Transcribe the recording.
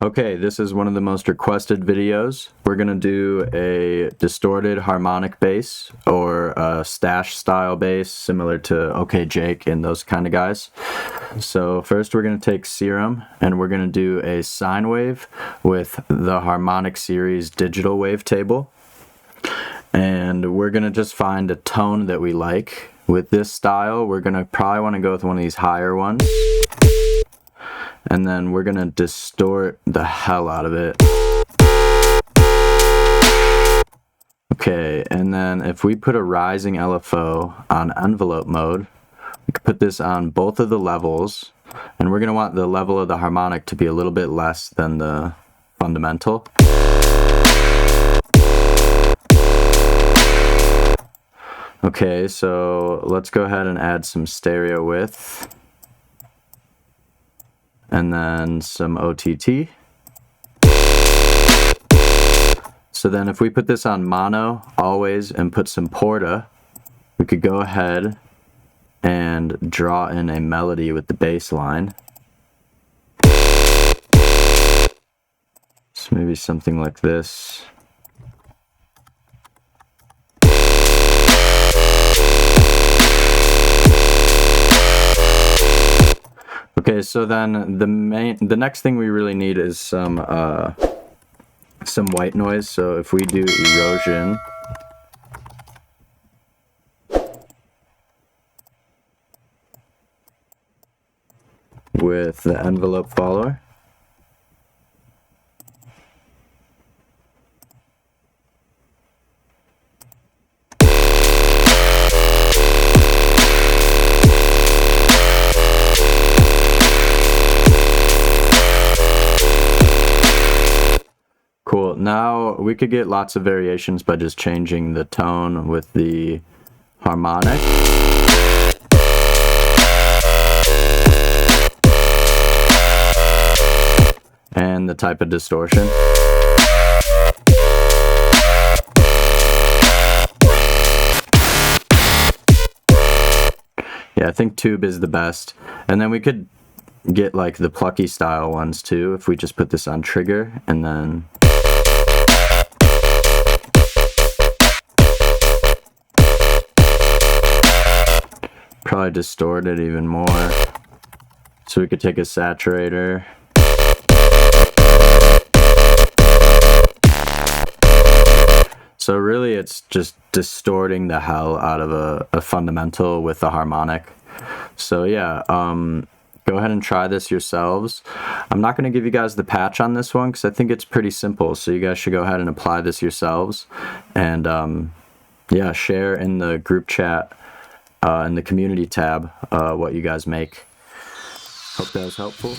Okay, this is one of the most requested videos. We're going to do a distorted harmonic bass or a stash style bass similar to OK Jake and those kind of guys. So first we're going to take Serum and we're going to do a sine wave with the harmonic series digital wavetable. And we're going to just find a tone that we like. With this style, we're going to probably want to go with one of these higher ones. And then we're going to distort the hell out of it. Okay, and then if we put a rising LFO on envelope mode, we can put this on both of the levels, and we're going to want the level of the harmonic to be a little bit less than the fundamental. Okay, so let's go ahead and add some stereo width. And then some OTT. So then if we put this on mono always and put some porta, we could go ahead and draw in a melody with the bass line. So maybe something like this. Okay, so then the next thing we really need is some white noise. So if we do erosion, with the envelope follower. Cool. Now we could get lots of variations by just changing the tone with the harmonic. And the type of distortion. Yeah, I think tube is the best. And then we could get like the plucky style ones too if we just put this on trigger and then probably distort it even more. So we could take a saturator. So really it's just distorting the hell out of a fundamental with a harmonic. So yeah, go ahead and try this yourselves. I'm not going to give you guys the patch on this one because I think it's pretty simple. So you guys should go ahead and apply this yourselves. And yeah, share in the group chat in the community tab what you guys make. Hope that was helpful.